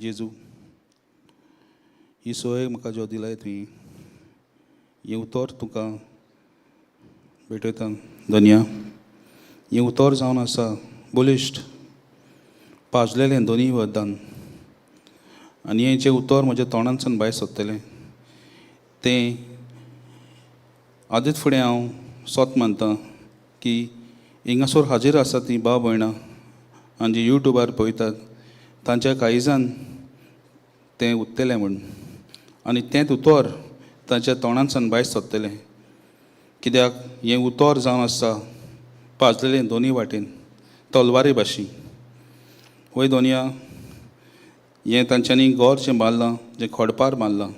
जेजू ही सोय म्हाका जो दिलाय तुवें हें उतर तुका भेटयता धन्या. हें उतर जावन आसा बलिश्ट पाजलेलें दोनीय वरदान आनी हें जें उतर म्हज्या तोंडांतसून भायर सरतलें तें आदीत फुडें हांव सोत मानतां की हिंगासोर हाजीर आसा तीं भाव भयणां आनी जीं यूट्यूबार पळयतात तांच्या काळजान तें उरतलें म्हूण आनी तेंच उतर तांच्या तोंडांतसून भायर सरतलें. कित्याक हें उतर जावन आसा पाजलेलें दोनीय वाटेन तलवारी भाशी. वय दोनया हें तांच्यांनी गोर जें मारलां जें खोडपार मारलां.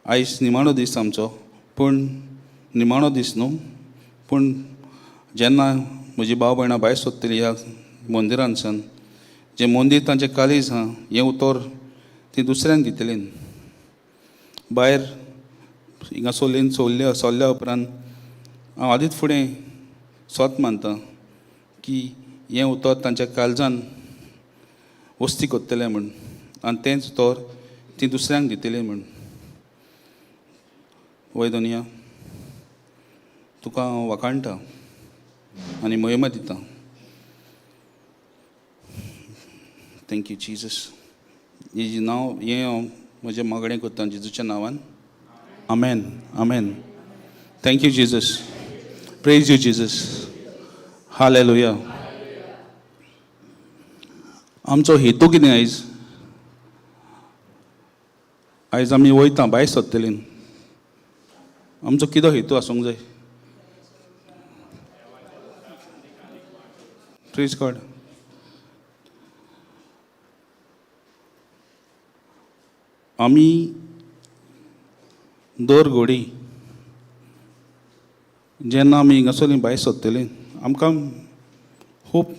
आयज निमाणो दीस आमचो पूण निमाणो दीस न्हू पूण जेन्ना म्हजीं भाव भयणां भायर सरतलीं ह्या मंदिरांतल्यान जें मंदीर तांचें काळीज आहा हें उतर तीं दुसऱ्यांक दितलीं. भायर हिंगा सोल्ल्या उपरांत हांव आदीत फुडें सोत मानतां की हें उतर तांच्या काळजान वस्ती कोत्तलें म्हूण आनी तेंच उतर तीं दुसऱ्यांक दितलीं म्हूण. वय दोनया तुका हांव वखाणटा आनी महिमा दितां. Thank you Jesus. हेजें नांव हें हांव म्हजें मागणें करतां जेजूच्या नांवान. Amen amen. Thank you Jesus. Praise you Jesus. Hallelujah. आमचो हेतू कितें आयज आयज आमी वयता भायर सरतलीं. आमचो कितें हेतू आसूंक जाय. Praise God. आमी दर घडी जेन्ना आमी हिंगासरलीं भायर सरतलीं आमकां खूब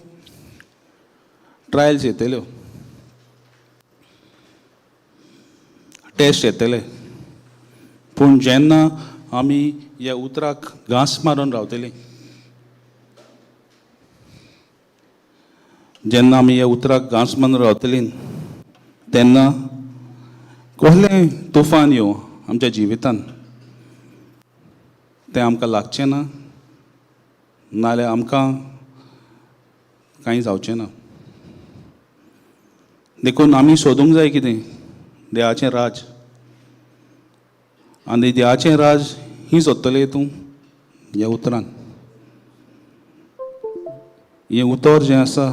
ट्रायल्स येतल्यो टेस्ट येतले. पूण जेन्ना आमी ह्या उतराक घांस मारून रावतलीं जेन्ना आमी ह्या उतराक घांस मारून रावतलीं तेन्ना कसलें तुफान येवं आमच्या जिवितांत तें आमकां लागचें ना नाल्यार आमकां कांय जावचें ना. देखून आमी सोदूंक जाय कितें देवाचें राज आनी देवाचें राज ही सोदतलें तूं ह्या उतरान. हें उतर जें आसा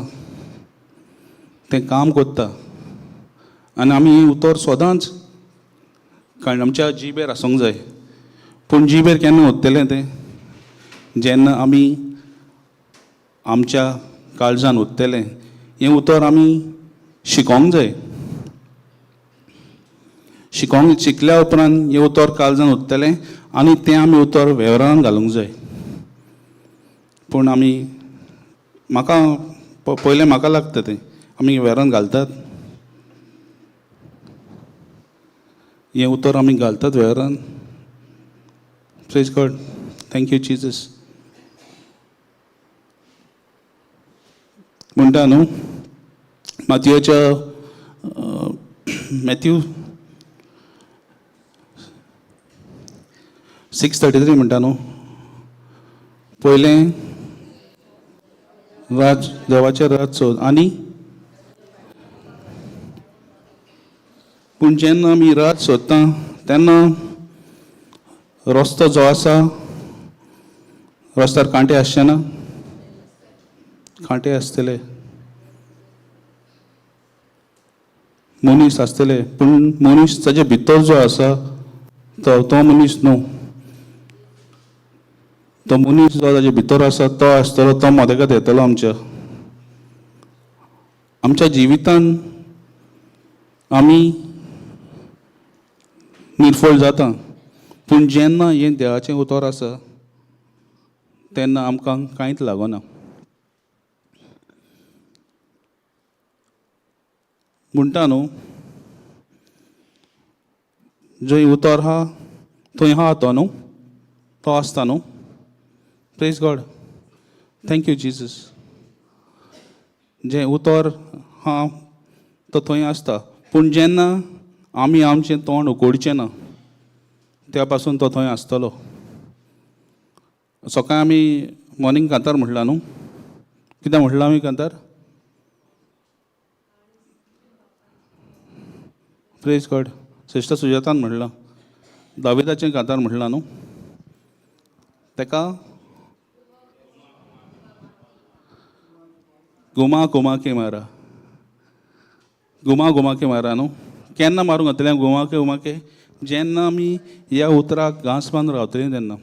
तें काम कोत्ता आनी आमी हें उतर सदांच आमच्या जिबेर आसूंक जाय. पूण जिबेर केन्ना उरतलें तें जेन्ना आमी आमच्या काळजान उरतलें. हें उतर आमी शिकोंक जाय. शिकल्या उपरांत हें उतर काळजान उरतलें आनी तें आमी उतर वेव्हारांत घालूंक जाय. पूण आमी पयलें म्हाका लागता तें आमी वेव्हारांत घालतात. हें उतर आमी घालतात वेव्हारांत. Praise God. Thank you Jesus. म्हणटा न्हू मॅथ्यू 6:33 म्हणटा न्हू पयलें देवाचें राज सोद आनी पूण जेन्ना आमी राज सोदता तेन्ना रस्तो जो आसा रस्त्यार कांटे आसचे ना. कांटे आसतले मनीस आसतले पूण मनीस ताचे भितर जो आसा तो मनीस न्हू. तो मनीस जो ताचे भितर आसा तो आसतलो तो मोदेकात येतलो आमच्या जिवितांत आमी निर्फळ जाता. पूण जेन्ना हें देवाचें उतर आसा तेन्ना आमकां कांयच लागना. म्हणटा न्हू जंय उतर आहा थंय आहा तो न्हू तो आसता न्हू. Praise God. Thank you Jesus. जें उतर आहा तो थंय आसता पूण जेन्ना आमी आमचें तोंड उगडचें ना त्या पासून तो थंय आसतलो. सकाळीं आमी मॉर्निंग कांतार म्हटलां न्हू, कितें म्हटलां आमी कांतार? Praise God. सिस्टर सुजातान म्हटलां, दाविदाचें कांतार म्हटलां न्हू, ताका घुमा घुमा के मारा, घुमा घुमा के मारा न्हू. केन्ना मारूंक घातलें घुमा के? जेन्ना आमी ह्या उतराक घांस बांदून रावतलीं तेन्ना.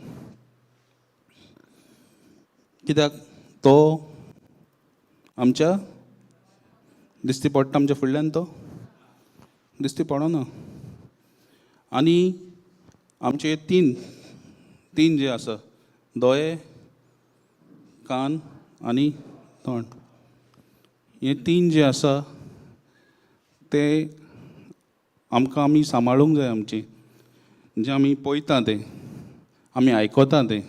कित्याक तो आमच्या दिसती पडटा, आमच्या फुडल्यान तो दिसती पडना. आनी आमचे तीन जे आसा, दोळे, कान आनी तोंड, हे तीन जे आसा ते आमकां आमी सांबाळूंक जाय. आमची जें आमी पळयता तें, आमी आयकता तें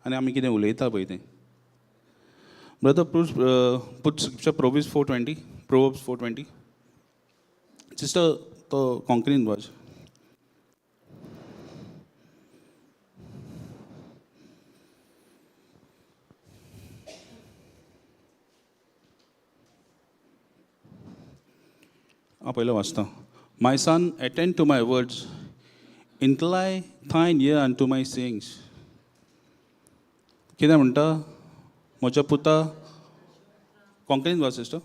आनी आमी कितें उलयता पळय तें. Brother put scripture Proverbs 4:20. Sister, तो कोंकणीन वाच. पयलो वाचता. My son, attend to my words, incline thine ear unto my sayings. कितें म्हणटा? म्हज्या पुता, कोंकणीन वाच सिस्टर.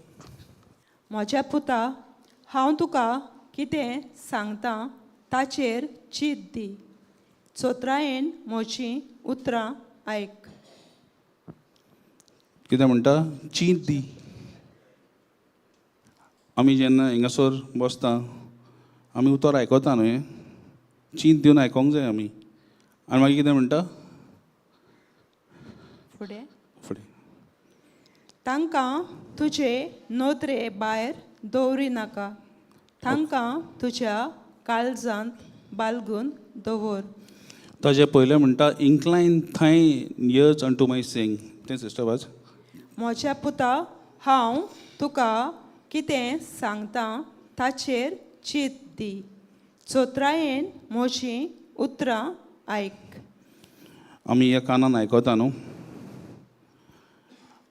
म्हज्या पुता, हांव तुका कितें सांगता ताचेर चीत दी. चोत्रायेन म्हजीं उतरां आयक. कितें म्हणटा? चीत दी. आमी जेन्ना हिंगासोर बसता, आमी उतर आयकता न्हय, चीत दिवन आयकोंक जाय आमी. आनी मागीर कितें म्हणटा फुडें? फुडें. तांकां तुजे नोदरे भायर दवरिनाका, तांकां तुज्या काळजांत बालगून दवर. ताजे पयलें म्हणटा इन्क्लायन थायन इयर्स अनटू माय सेइंग. तें सिस्टर वाच. म्हज्या पुता, हांव तुका कितें सांगता ताचेर चीत दी. चोत्रायेन म्हजीं उतरां आयक. आमी ह्या कानान आयकता न्हू,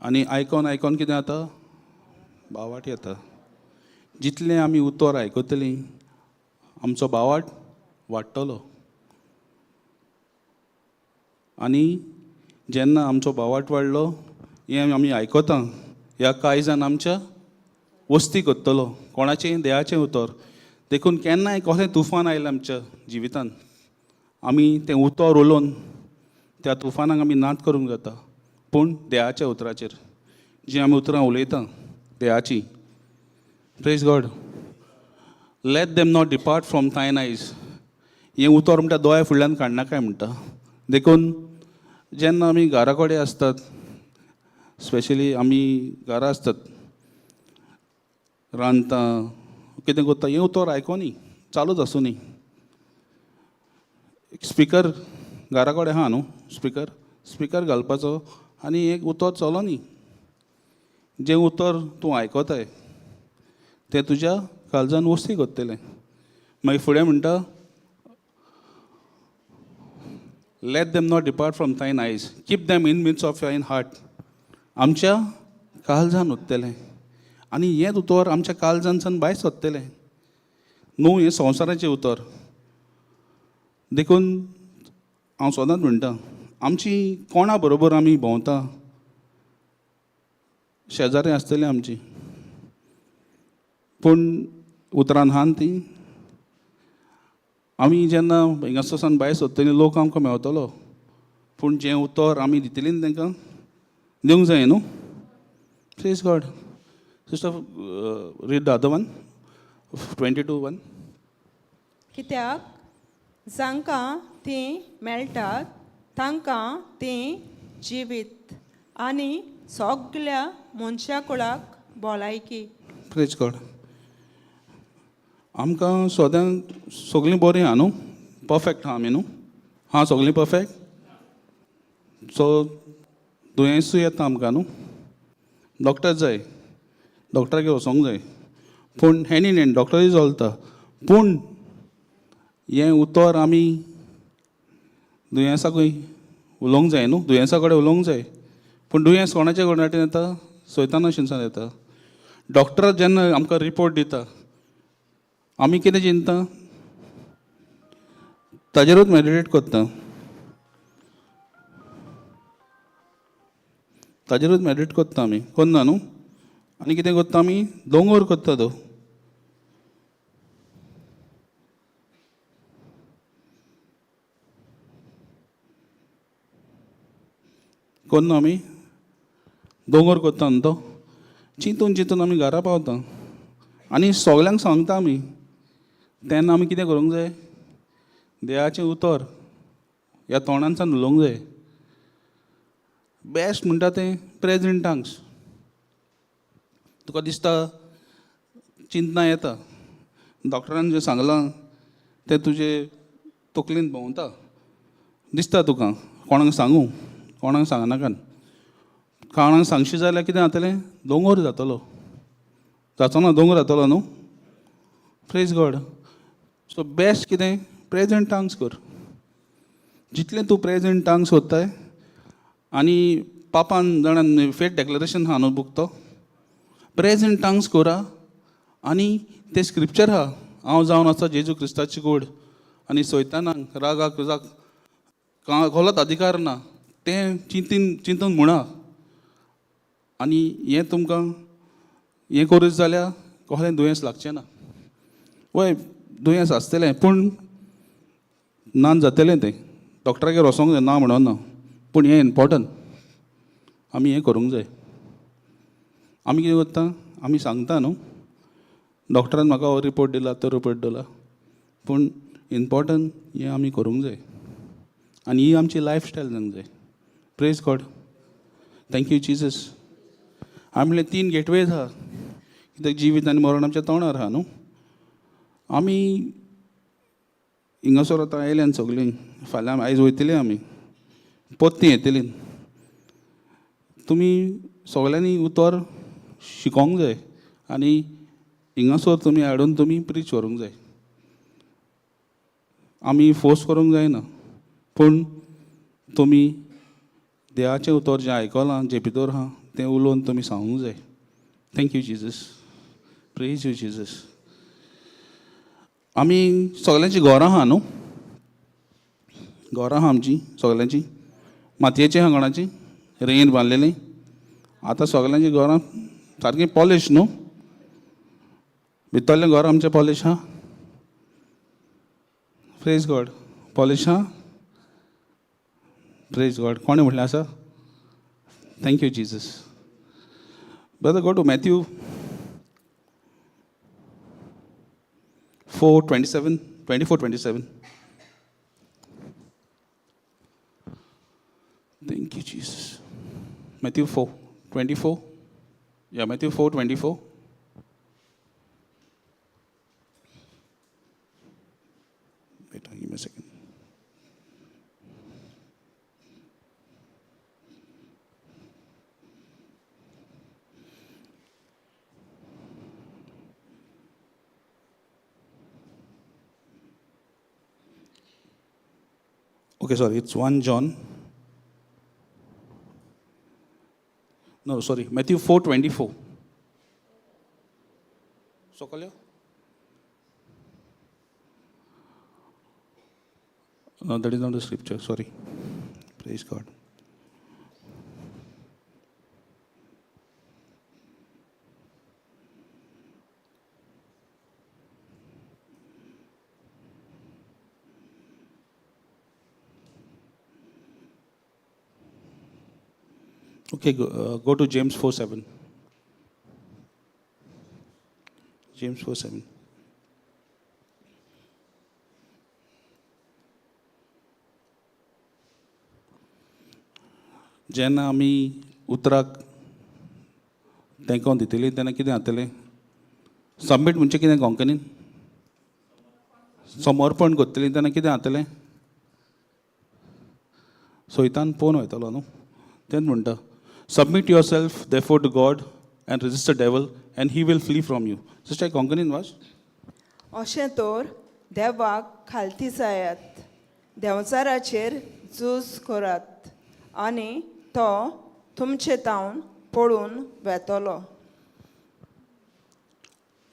आनी आयकोन कितें जाता? बावाट येता. जितलें आमी उतर आयकतलीं, आमचो बावाट वाडटलो. आनी जेन्ना आमचो बावाट वाडलो, हें आमी आयकता, ह्या काळजान आमच्या वस्ती करतलो. कोणाचें? देवाचें उतर. देखून केन्नाय कसलें तुफान आयलें आमच्या जिवितांत, आमी तें उतर उलोवन त्या तुफानाक आमी नाच करूंक जाता. पूण देवाच्या उतराचेर, जीं आमी उतरां उलयता देवाची. Praise God. Let them not depart from thine eyes. हें उतर म्हणटा दोळ्या फुडल्यान काडनाकाय म्हणटा. देखून जेन्ना आमी घरा कडेन आसतात, स्पेशली आमी घरा आसतात, रांदता, कितें करता, हें उतर आयकोनी चालूच आसूं न्ही. स्पिकर घरा कडेन आहा न्हू, स्पिकर घालपाचो आनी एक उतर चलोनी. जें उतर तूं आयकताय तें तुज्या काळजान वस्ती करतलें. मागीर फुडें म्हणटा let them not depart from thine eyes, keep them in midst of thine heart. आमच्या काळजान उरतलें. आनी हें उतर आमच्या काळजानसान भायर सरतलें न्हू. हें संवसाराचें उतर. देखून हांव सदांच म्हणटा, आमची कोणा बरोबर आमी भोंवता, शेजारी आसतलीं आमची, पूण उतरान आहान तीं. आमी जेन्ना हिंगासान भायर सरतलीं, लोक आमकां मेवतलो, पूण जें उतर आमी दितलीं तांकां दिवंक जाय न्हू. Praise God. Sister, read the other one, 22:1. कित्याक जांकां तीं मेळटात तांकां तीं जिवीत आनी सगल्या मनशा कुळाक भलायकी. Praise God. आमकां सद्यांक सगळीं बरीं आहा न्हू, परफेक्ट आहा आमी न्हू. हा सगळीं परफेक्ट. सो दुयेंसूय येता आमकां न्हू, डॉक्टर जाय, डॉक्टरागेर वचोंक जाय. पूण हॅन्ड इन हॅन्ड डॉक्टरूय चलता. पूण हें उतर आमी दुयेंसाकूय उलोवंक जाय न्हू, दुयेंसा कडेन उलोवंक जाय. पूण दुयेंस कोणाच्या कडल्यान येता? सैताना शिंसान येता. डॉक्टर जेन्ना आमकां रिपोर्ट दिता, आमी कितें चिंतता? ताजेरूच मॅडिटेट करता. ताजेरूच मॅडिटेट करता आमी, करना न्हू. आनी कितें करता आमी? दोंगर करता तो. करना आमी? दोंगर करता न्हू तो. चिंतून चिंतून आमी घरा पावता. आनी सगल्यांक सांगता आमी. तेन्ना आमी कितें करूंक जाय? देवाचें उतर ह्या तोंडांतल्यान उलोवंक जाय. बेस्ट म्हणटा तें प्रेज इन टंग्स. तुका दिसता चिंतना येता, डॉक्टरान जें सांगलां तें तुजे तकलेंत भोंवता, दिसता तुका कोणाक सांगूं, कोणाक सांगनाकान. कोणाक सांगशी जाल्यार कितें जातलें? दोंगर जातलो. जाचो ना? दोंगर जातलो न्हू. Praise God. सो बेस्ट कितें? प्रेज इन टंग्स कर. जितलें तूं प्रेज इन टंग्स करताय, आनी पापान जाणां फेथ डेक्लरेशन आहा न्हू बूक तो, प्रेज इन टंग्स करा. आनी ते स्क्रिप्चर आहा, हांव जावन आसा जेजू क्रिस्ताची कूड, आनी सैतानाक रागाक रुजाक कसलोच अधिकार ना, तें चिंतून म्हणा. आनी हें तुमकां हें करीत जाल्यार कसलें दुयेंस लागचें ना. वय दुयेंस आसतलें, पूण नान जातलें तें. डॉक्टरागेर वचोंक जाय ना म्हणोना. पूण हें इम्पॉर्टंट. आमी हें करूंक जाय. आमी कितें करता? आमी सांगता न्हू, डॉक्टरान म्हाका हो रिपोर्ट दिला, तो रिपोर्ट दिला. पूण इम्पॉर्टंट हें आमी करूंक जाय. आनी ही आमची लायफस्टायल जावंक जाय. Praise God. Thank you Jesus. आमी म्हणलें 3 गेटवेज आहा, कित्याक जिवीत आनी मरण आमच्या तोंडार आहा न्हू. आमी हिंगासोर आतां आयल्यान सगलीं, फाल्यां आयज वयतलीं आमी, पोत्ती येतलीं. तुमी सगल्यांनी उतर शिकोंक जाय. आनी हिंगासोर तुमी हाडून तुमी प्रीच करूंक जाय. आमी फोर्स करूंक जायना, पूण तुमी देवाचें उतर जें आयकलां, जें भितर आहा तें उलोवन तुमी सांगूंक जाय. Thank you Jesus. Praise you Jesus. आमी सगल्यांची घरां आहा न्हू. घरां आहा आमची सगल्यांची. मातयेची आहा कोणाची? रेंयेर बांदलेलीं. आतां सगल्यांची घरां सारकीं पॉलिश न्हू. भितरलें घर आमचें पॉलिश आहा. Praise God. पॉलिश आहा. Praise God. कोणें म्हटलें आसा? Thank you Jesus. Brother go to Matthew 4:27, 24:27. Thank you, Jesus. Matthew 4:24. Yeah, Matthew 4:24. Wait, give me a second. Okay, sorry, it's 1 John. No, sorry, Matthew 4:24. Sokalya? No, that is not the scripture, sorry. Praise God. Okay, go to James 4:7. James 4:7. जेन्ना आमी उतराक तेंको दितलीं तेन्ना कितें जातलें? Submit म्हणजे कितें कोंकणीन? समर्पण करतलीं तेन्ना कितें जातलें? सैतान पोवन वयतलो न्हू. तेंच म्हणटा, submit yourself therefore to God and resist the devil, and he will flee from you. Sister, कोंकणीन वाच. अशें तर देवाक खालती जायात, देंवचाराचेर झूज करात, आनी तो तुमचे तावन पळून वेतलो.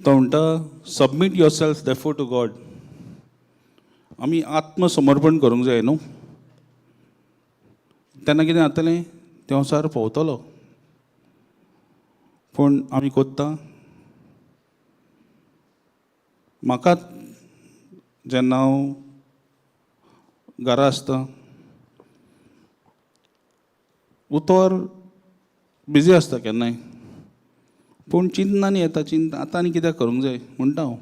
तो म्हणटा submit yourself therefore to God. आमी आत्मसमर्पण करूंक जाय न्हू. तेन्ना कितें जातलें, देंवचार भोंवतलो. पूण आमी कोत्ता. म्हाका जेन्ना हांव घरा आसता उतर बिजी आसता केन्नाय, पूण चिंतनानी येता, चिंता आतां आनी कित्याक करूंक जाय म्हणटा हांव.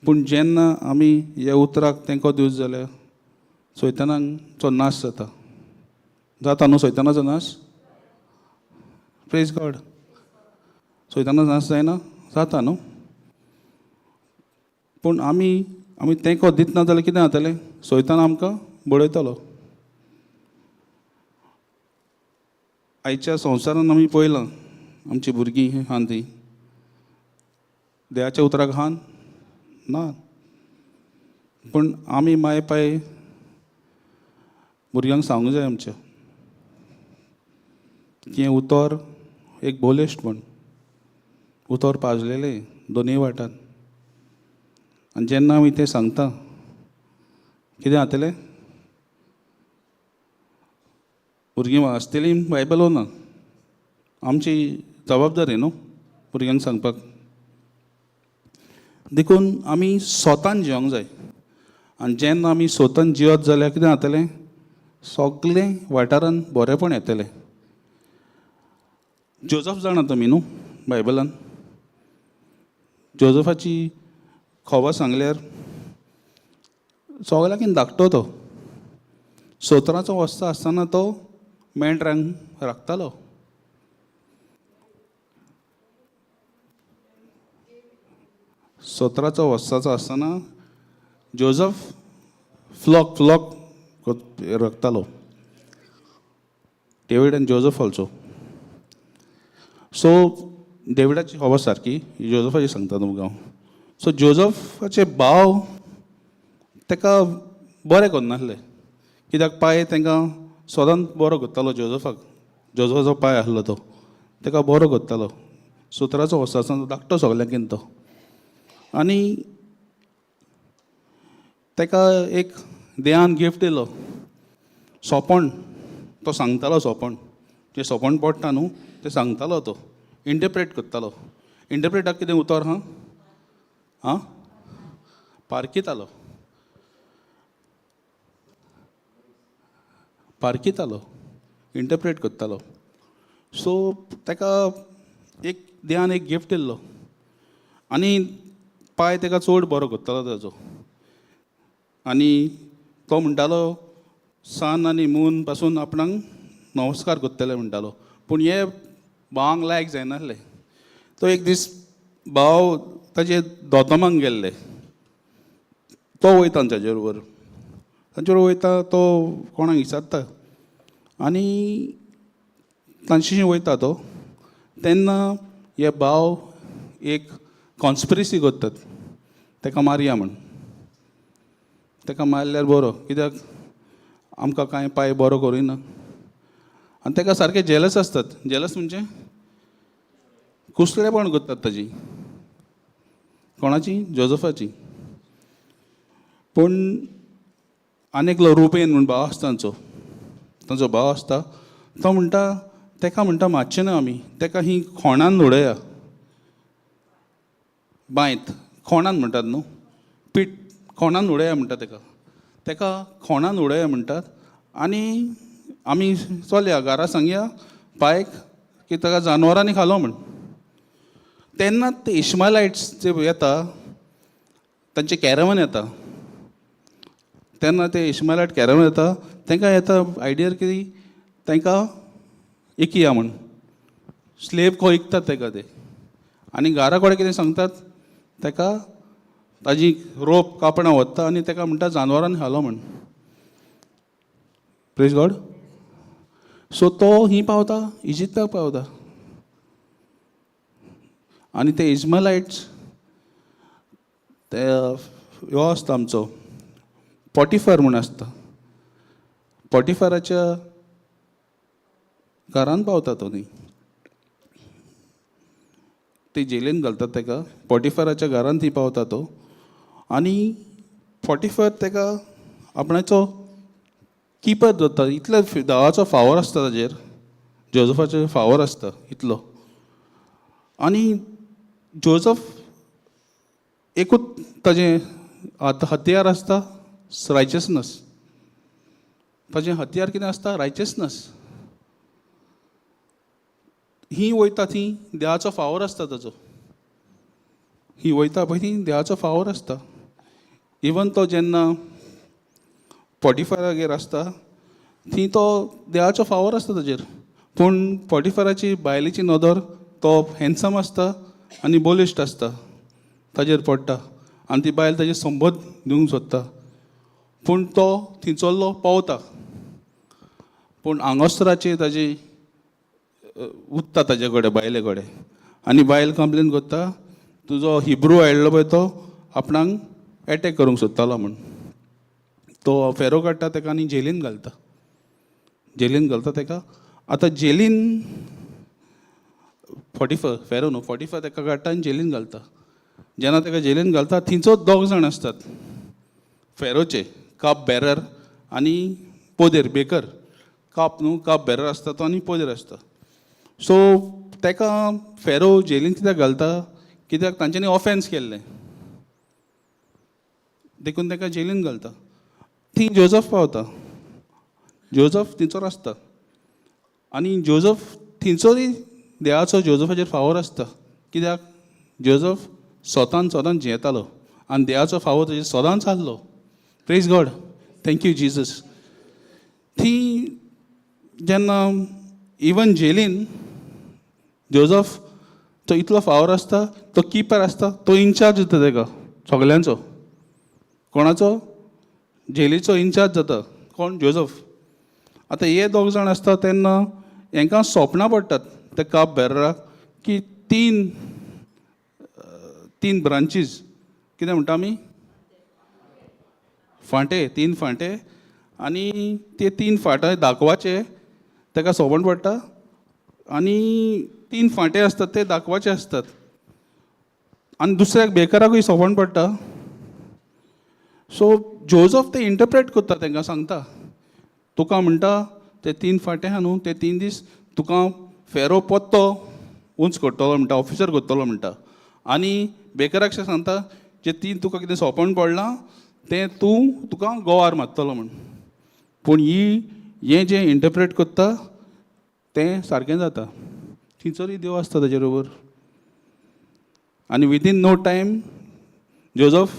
पूण जेन्ना आमी ह्या उतराक तेंको दिवच जाल्यार सैतानाचो नाश जाता. जाता न्हू सैतानाचो नाश? Praise God. सैतानाचो नाश जायना? जाता न्हू. पूण आमी तेंको दितना जाल्यार कितें जातलें? सैतान आमकां बळयतलो. आयच्या संवसारान आमी पळयलां, आमची भुरगीं हान तीं देवाच्या उतराक हान ना. पूण आमी माय पाय भुरग्यांक सांगूंक जाय आमच्या की हें उतर एक बोलिश्ट म्हण. उतर पाजलेलें दोनूय वाटान. आनी जेन्ना आमी तें सांगता कितें जातलें? भुरगीं वाचतलीं बायबल ना. आमची जबाबदारी न्हू भुरग्यांक सांगपाक. देखून आमी स्वतान जियोंक जाय. आनी जेन्ना आमी स्वतान जियत जाल्यार कितें जातलें? सगळें वाठारान बरेंपण येतलें. जोजफ जाणा तुमी न्हू बायबलान. जोजफाची खबर सांगल्यार सगळ्याकीन धाकटो तो. 17 वर्सां आसतना तो मेंढरांक राखतालो. सतराचो वर्साचो आसतना जोजफ फ्लॉक राखतालो. David and Joseph also. So डेविडाची खबर सारकी, जोजफाची सांगता तुमकां हांव. सो जोजफाचे भाव ताका बरें करनासले, कित्याक पांय तांकां सदांच बरो करतालो जोजफाक. जोजफाचो पांय आसलो तो ताका बरो करतालो. 17 वर्साचो धाकटो सगळ्यांकीन तो. आनी ताका एक देवान गिफ्ट दिलो, सोपण. तो सांगतालो सोपण. जें सोपण पडटा न्हू तें सांगतालो तो. इंटरप्रेट करतालो. इंटरप्रेटाक कितें उतर हां पारकितालो. इंटरप्रेट करतालो. सो ताका एक देवान एक गिफ्ट दिल्लो. आनी पांय ताका चड बरो करतालो ताजो. आनी तो म्हणटालो सन आनी मून पासून आपणाक नमस्कार करतले म्हणटालो. पूण हे भावांक लायक जायनासलें. तो एक दीस भाव ताचे दोतोमाक गेल्ले. तो वयता ताचे बरोबर वयता. तो कोणाक विचारता आनी तांची वयता तो. तेन्ना हे भाव एक कॉन्स्पिरसी करतात ताका मारया म्हण. ताका मारल्यार बरो, कित्याक आमकां कांय पांय बरो करिना. आनी ताका सारके जेलस आसतात. जेलस म्हणजे कुसलेपण करतात ताजी. कोणाची? जोजफाची. पूण आनीक रुपेन म्हूण भाव आसता तांचो भाव आसता. तो म्हणटा ताका म्हणटा मातशें ना आमी ताका ही खोणान उडया. बांयत खोणान म्हणटात न्हू, पीठ खोणान उडया म्हणटा ताका खोणान उडया म्हणटात. आनी आमी चलया घरा सांगया पायक की ताका जानवरांनी खालो म्हण. तेन्ना ते इश्मायलायट्स जे येता तांचे कॅरवन येता. तेन्ना ते इश्मायलायट कॅरवन येता. तांकां येता आयडिया की तांकां इकया म्हण. स्लेब खंय विकतात ताका ते. आनी घरा कडेन कितें सांगतात ताका ताजी रोप कापणां व्हरता आनी ताका म्हणटा जानवरांनी खालो म्हण. Praise God. सो तो ही पावता इजिप्ताक पावता. आनी ते इजमायलाइट्स ते हो आसता आमचो पॉटिफर म्हूण आसता. पॉटिफराच्या घरान पावता तो न्ही, ते जेलीन घालतात ताका. पॉटिफराच्या घरान ती पावता तो. आनी पॉटिफर ताका आपणाचो किपर दवरता. इतलो देवाचो फावर आसता ताजेर, जोझफाचो फावर आसता इतलो. आनी जोझफ एकूच ताजें हत्यार आसता रायचसनस. ताजें हत्यार कितें आसता? रायचसनस. ही वयता थी देवाचो फावर आसता ताजो. ही वयता पळय ती देवाचो फावर आसता. इवन तो जेन्ना पॉटिफरागेर आसता थी तो देवाचो फावर आसता ताजेर. पूण पॉटिफराची बायलेची नदर तो हँडसम आसता आनी बोलिश्ट आसता ताजेर पडटा आनी ती बायल ताजेर संबोध दिवंक सोदता. पूण तो थंयसरलो पावता. पूण आंगोस्तराची ताजी उत्ता ताजे कडेन बायले कडेन. आनी बायल कंप्लेन करता तुजो हिब्रू आयिल्लो पळय तो आपणाक एटॅक करूंक सोदतालो म्हूण. तो फेरो काडटा ताका आनी जेलीन घालता. जेलीन घालता ताका. आतां जेलीन फेरो न्हू, पॉटिफर ताका काडटा आनी जेलीन घालता. जेन्ना ताका जेलीन घालता थंयचो 2 जाण आसतात फेरोचे, काप बेरर आनी पोदेर बेकर. काप न्हू, काप बेरर आसता तो आनी पोदेर आसता. सो ताका फेरो जेलीन कित्याक घालता? कित्याक तांच्यांनी ऑफेन्स केल्लें देखून ताका जेलीन घालता. थंय जोझफ पावता. जोझफ थंयसर आसता आनी जोझफ थंयसरूय देवाचो जोझफाचेर फावर आसता. कित्याक जोझफ सदांच जियेतालो आनी देवाचो फावर ताजेर सदांच आसलो. Praise God. Thank you Jesus. थंय जेन्ना इवन जेलीन जोझफ तो इतलो फावर आसता, तो किपर आसता, तो इन्चार्ज जाता ताका सगल्यांचो. कोणाचो? जेलीचो इन्चार्ज जाता. कोण? जोझफ. आतां हे 2 जाण आसता तेन्ना हांकां सपनां पडटात त्या काप बेरराक की 3 ब्रांचीस कितें म्हणटा आमी? फांटे. 3 फांटे. आनी ते 3 फांटे दाखोवपाचे ताका सोबण पडटा. आनी 3 फांटे आसतात ते दाखोवपाचे आसतात. आनी दुसऱ्याक बेकाराकूय सोबण पडटा. सो जोझफ ते इंटरप्रेट करता, तांकां सांगता तुका म्हणटा ते 3 फांटे आहा न्हू, ते 3 दीस तुका फेरो पोत्तो उंच करतलो म्हणटा, ऑफिसर करतलो म्हणटा. आनी बेकाराक सांगता जे 3 तुका कितें सोपण पडलां तें तुका गोवार मारतलो म्हण. पूण हें जें इंटरप्रेट करता तें सारकें जाता. थंयसरूय देव आसता ताजे बरोबर. आनी विदीन नो टायम जोझफ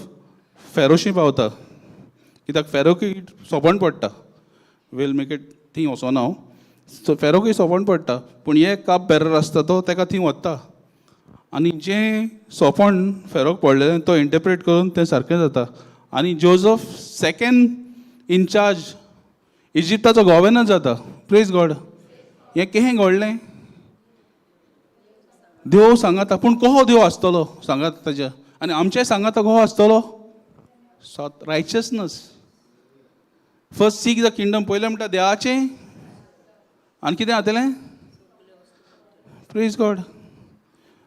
फेरोशी पावता. कित्याक फेरोकूय सोबण पडटा. वील मेक इट थंय वचोना हांव. सो फेरोकूय सोबण पडटा. पूण हे काप बेरर आसता तो ताका थंय व्हरता आनी जें सोपण फेरोक पडलेलें तो इंटरप्रेट करून तें सारकें जाता. आनी जोझफ सेकेंड इन्चार्ज इजिप्टाचो गव्हर्नर जाता. Praise God. हें केहें घडलें? देव सांगाता. पूण कसो देव आसतलो सांगात ताच्या? आनी आमचें सांगाता कसो आसतलो? Righteousness. First seek the kingdom. पयलें म्हणटा देवाचें आनी कितें जातलें? Praise God.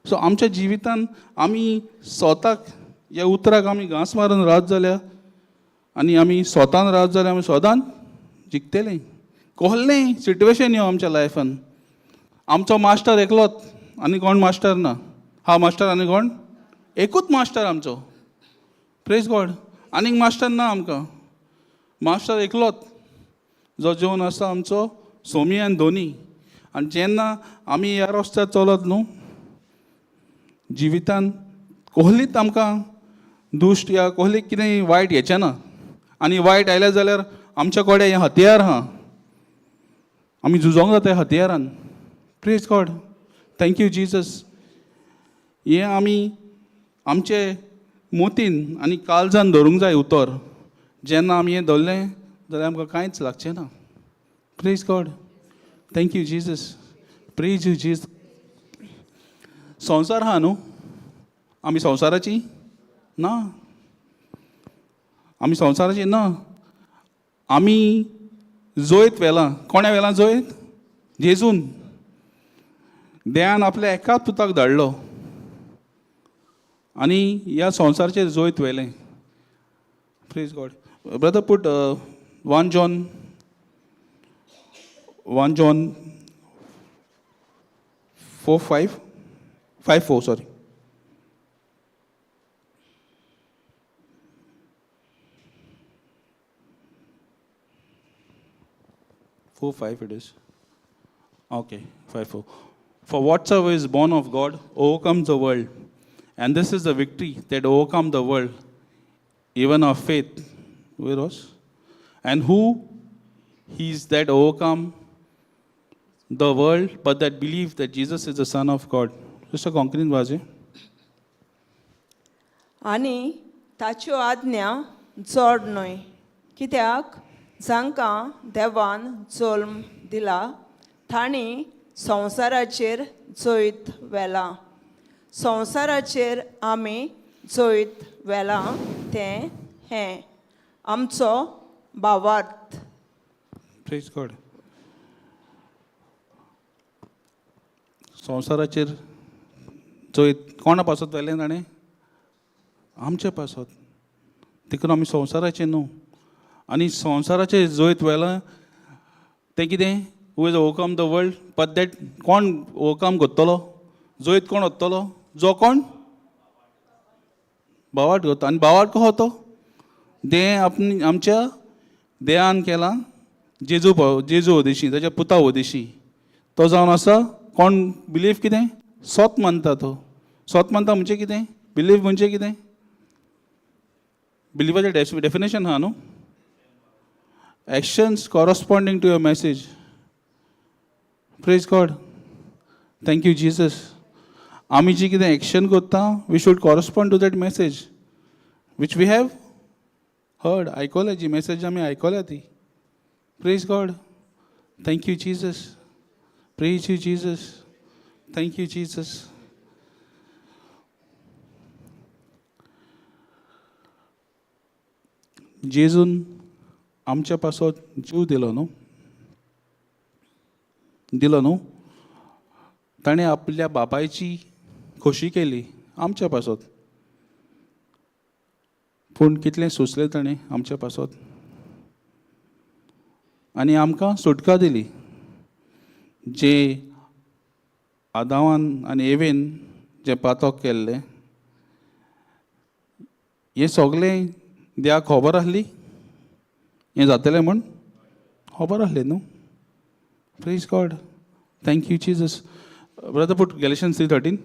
सो आमच्या जिवितान आमी स्वताक ह्या उतराक आमी घांस मारून रावत जाल्यार आनी आमी स्वतान रावत जाल्यार आमी सदांच जिखतलीं. कसलेंय सिट्युएशन येवं आमच्या लायफान. आमचो मास्टर एकलोच आनी कोण मास्टर ना. हा मास्टर आनी कोण? एकूच मास्टर आमचो. Praise God. आनीक मास्टर ना आमकां. मास्टर एकलोच जो जेवन आसा आमचो सोमी आनी धोनी. आनी जेन्ना आमी ह्या रस्त्यार चलत न्हू जिवितान कसलीच आमकां दुश्ट या कसली कितें वायट येचें ना. आनी वायट आयलें जाल्यार आमच्या कडेन हें हतियार आहा. आमी झुजोंक जाता ह्या हतियारान. Praise God. Thank you Jesus. हें आमी आमचे मोतीन आनी काळजान धरूंक जाय उतर. जेन्ना आमी हें धरलें जाल्यार आमकां कांयच लागचें ना. Praise God. Thank you Jesus. Praise you Jesus. संवसार आहा न्हू, आमी संवसाराची ना, आमी संवसाराची ना. आमी जोयत व्हेलां. कोणें व्हेलां जोयत? जेजून. देवान आपल्या एकाच पुताक धाडलो आनी ह्या संवसाराचेर जोयत व्हेलें. Praise God. Brother put 1 John 4:5-4 sorry. 4:5 it is. Okay, 5:4. For whatsoever is born of God overcomes the world, and this is the victory that overcome the world, even our faith. Where was? And who he is that overcome the world, but that believe that Jesus is the Son of God. Just a concrete वाजे. आनी ताच्यो आज्ञा जोड न्हय, कित्याक जांकां देवान जल्म दिला तांणी संवसाराचेर जोयत व्हेला. संवसाराचेर आमी जोयत व्हेला तें हें आमचो भावार्थ. Praise God. संवसाराचेर जोयत कोणा पासत व्हेलें ताणें? आमचे पासत. देखून आमी संवसाराचे न्हू. आनी संवसाराचेर जोयत व्हेलां तें कितें? Who is overcome the world, but that कोण ओवरकम करतलो? जोयत कोण वतलो? जो कोण भावार्थ करता. आनी भावार्थ कसो तो? आमच्या देवान केला जेजू होदेशी, ताच्या पुता होदेशी. तो जावन आसा कोण बिलीव कितें? सोत मानता तो. सोत मानता म्हणजे कितें? बिलीव म्हणजे कितें? बिलिवाचें डेफिनेशन आहा न्हू. Actions corresponding to your message. Praise God. Thank you Jesus. आमी जी कितें एक्शन करता we should correspond to that message which we have heard. आयकल्या जी मॅसेज आमी आयकल्या ती. Praise God. Thank you Jesus. Praise you Jesus. Thank you Jesus. जेजून आमच्या पासत जीव दिलो न्हू. ताणें आपल्या बापायची खोशी केली आमच्या पासत. पूण कितलें सोंसलें ताणें आमच्या पासत. आनी आमकां सुटका दिली. जे आदावान आनी एवेन जे पातक केल्लें हें सगलें देवाक खबर आसली हें जातलें म्हूण? खबर आसलें न्हू. Praise God. Thank you Jesus. Brother put Galatians 3:13.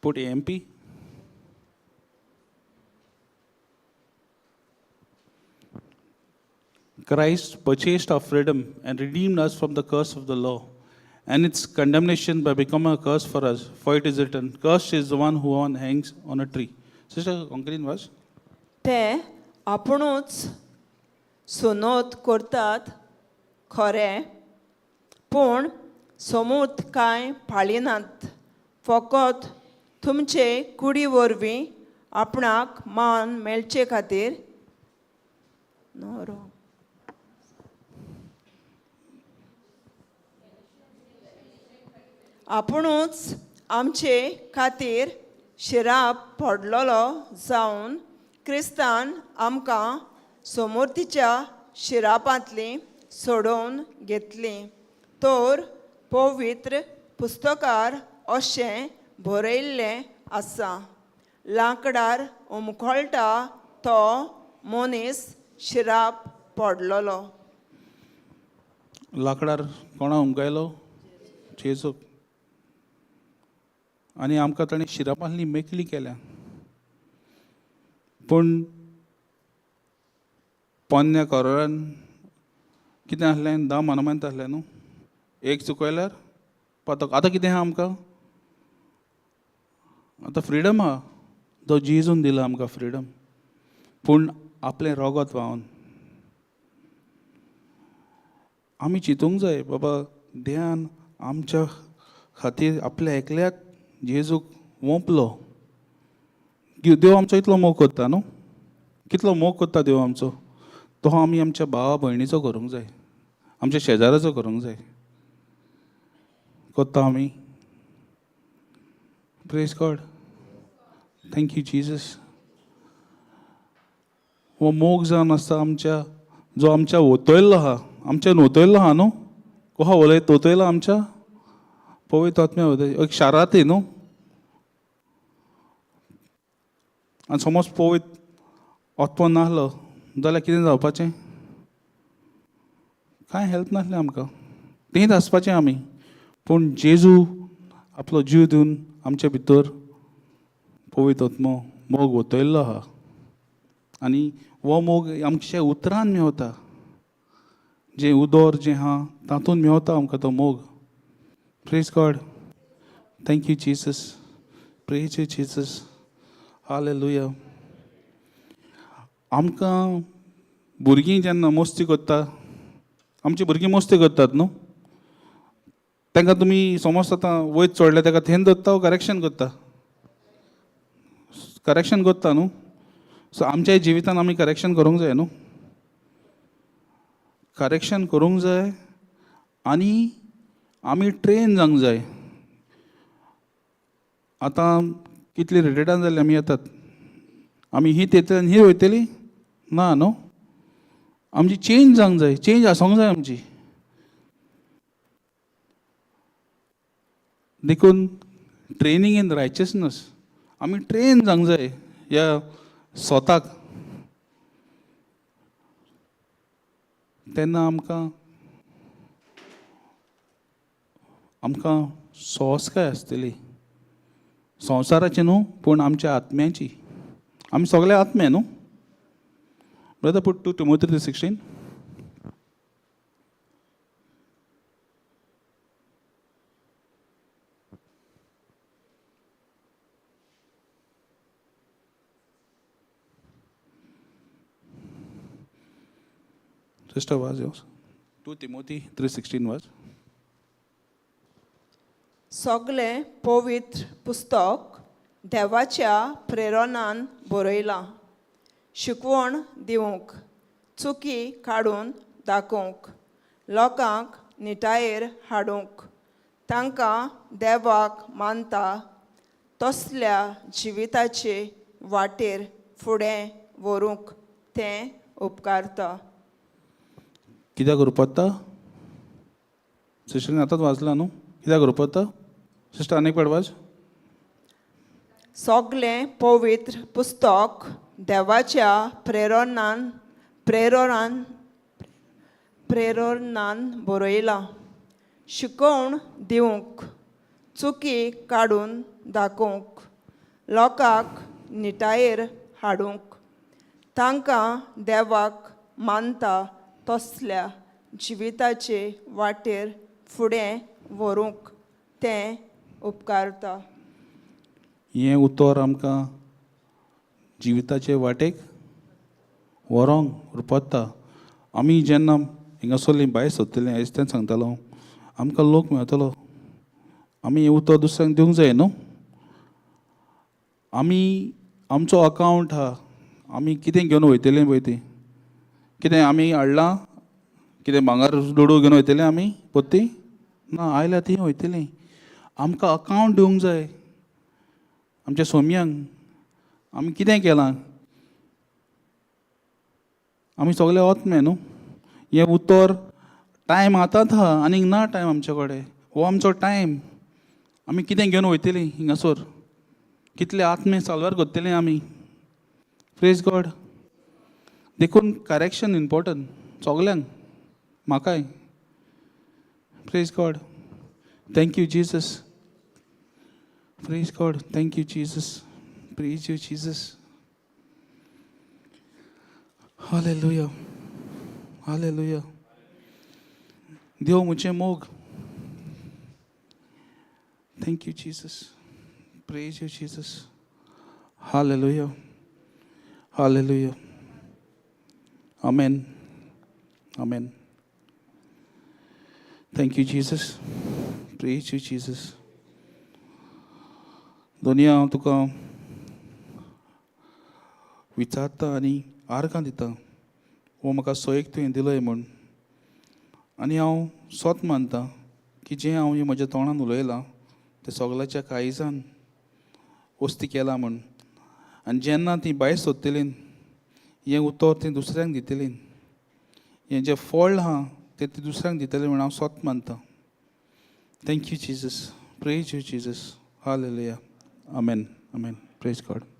Put AMP. Christ purchased our freedom and redeemed us from the curse of the law and its condemnation by becoming a curse for us. For it is written, cursed is the one who hangs on a tree. Sister, concrete verse. ते आपुणूच सुनोत करतात खरें, पूण समूत कांय पाळिनात. फकत तुमचे कुडी वरवीं आपणाक मान मेळचे खातीर आपुणूच आमचे खातीर शिराप पडलोलो जावन क्रिस्तान आमकां समोर्तीच्या शिरापांतली सोडोवन घेतली. तर पवित्र पुस्तकार अशें बरयल्लें आसा, लांकडार उमखळटा तो मनीस शिराप पडलोलो. लांकडार कोणा उमगायलो? जेजूक. आनी आमकां ताणें शिरापांतली मेकळी केल्या. पूण पोन्न्या कोरोरान कितें आसलें? 10 मानमेंट आसलें न्हू. एक चुकयल्यार पातक. आतां कितें आहा आमकां? आतां फ्रिडम आहा. तो जेजून दिला आमकां फ्रिडम. पूण आपलें रगत व्हांवन आमी चिंतूंक जाय बाबा देवान आमच्या खातीर आपल्या एकल्याक जेजूक ओंपलो. देव आमचो इतलो मोग करता न्हू, कितलो मोग करता देव आमचो, तो आमी आमच्या भावा भयणीचो करूंक जाय, आमच्या शेजाऱ्याचो करूंक जाय. करता आमी. Praise God. Thank you Jesus. हो मोग जावन आसता आमच्या, जो आमच्या ओतयल्लो आहा, आमच्यान ओतयल्लो आहा न्हू. कोहा उलयत ओतयलो आमच्या पवित्र आत्म्या एक शाराती न्हू. आनी समज पवित्र आत्मो नासलो जाल्यार कितें जावपाचें? कांय हेल्प नासलें आमकां, तेंच आसपाचें आमी. पूण जेजू आपलो जीव दिवन आमचे भितर पवित्र आत्मो मोग ओतयल्लो आहा. आनी हो मोग आमच्या उतरान मेवता, जें उदोर जें आहा तातूंत मेवता आमकां तो मोग. Praise God. Thank you Jesus. Praise you Jesus. Hallelujah. आमकां भुरगीं जेन्ना मस्ती करता, आमची भुरगीं मस्ती करतात न्हू, तांकां तुमी समज आतां वयत चोडले ताका थेन धरता वो करेक्शन करता? करेक्शन करता न्हू. सो आमच्या जिवितान आमी करेक्शन करूंक जाय न्हू. करेक्शन करूंक जाय आनी आमी ट्रेन जावंक जाय. आतां कितली रिटायर्डान जाल्ली आमी येतात, आमी ही तेतल्यान ही वयतली ना न्हू. आमची चेंज जावंक जाय, चेंज आसूंक जाय आमची. देखून ट्रेनींग इन रायचसनस आमी ट्रेन जावंक जाय ह्या स्वताक. तेन्ना आमकां सोंसकाय आसतली, संवसाराची न्हू पूण आमच्या आत्म्याची. आमी सगळे आत्मे न्हू. Brother put 2 Timothy 3:16. Sister was yours. 2 Timothy 3:16 was. सगळें पवित्र पुस्तक देवाच्या प्रेरणान बरयलां, शिकवण दिवंक, चुकी काडून दाखोवंक, लोकांक निटायेर हाडूंक, तांकां देवाक मानता तसल्या जिविताचे वाटेर फुडें व्हरूंक तें उपकारता. कित्याक रुपता? सिस्टरीन आतांच वाचला न्हू. कित्याक रुपता? सिस्टर आनीक पाट वाच. सगळें पवित्र पुस्तक देवाच्या प्रेरणान बरयलां, शिकवण दिवंक, चुकी काडून दाखोवंक, लोकांक निटायेर हाडूंक, तांकां देवाक मानता तसल्या जिविताचे वाटेर फुडें व्हरूंक तें उपकारता. हें उतर आमकां जिविताचे वाटेक व्हरोंक रुपता. आमी जेन्ना हिंगासरली भायर सरतलीं, आयज तें सांगतालो, आमकां लोक मेळटलो. आमी हें उतर दुसऱ्यांक दिवंक जाय न्हू. आमी आमचो अकावंट आहा, आमी कितें घेवन वयतलीं पळय तीं, कितें आमी हाडलां, कितें भांगर डोडू घेवन वयतलीं आमी पोत्ती? ना, आयल्यार तीं वयतलीं. आमकां अकावंट दिवंक जाय आमच्या सोम्यांक. आमी कितें केलां? आमी सगळे आत्मे न्हू. हें उतर टायम आतांच आहा, आनीक ना टायम आमचे कडेन. हो आमचो टायम. आमी कितें घेवन वयतलीं हिंगासर? कितले आत्मे साल्वार करतलीं आमी? Praise God. देखून करेक्शन इम्पॉर्टंट सगल्यांक, म्हाकाय. Praise God. Thank you Jesus. Praise God. Thank you Jesus. Praise you Jesus. Hallelujah. Hallelujah. देव मुझे मोग. Thank you Jesus. Praise you Jesus. Hallelujah. Hallelujah. Amen. Amen. Thank you, Jesus. Praise you, Jesus. दोनिया हांव तुका विचारता आनी आर्गां दिता हो म्हाका सोयेक तुवें दिलय म्हूण आनी हांव स्वत मानता की जें हांव हें म्हज्या तोंडान उलयलां तें सगल्याच्या काळजान वस्ती केलां म्हूण आनी जेन्ना ती भायर सोदतलीं हें उतर तें दुसऱ्यांक दितलीं हें जें फळ आहा तें ती दुसऱ्यांक दितलें म्हूण हांव स्वत मानता. Thank you, Jesus. Praise you, Jesus. Hallelujah. Amen. Amen. Praise God.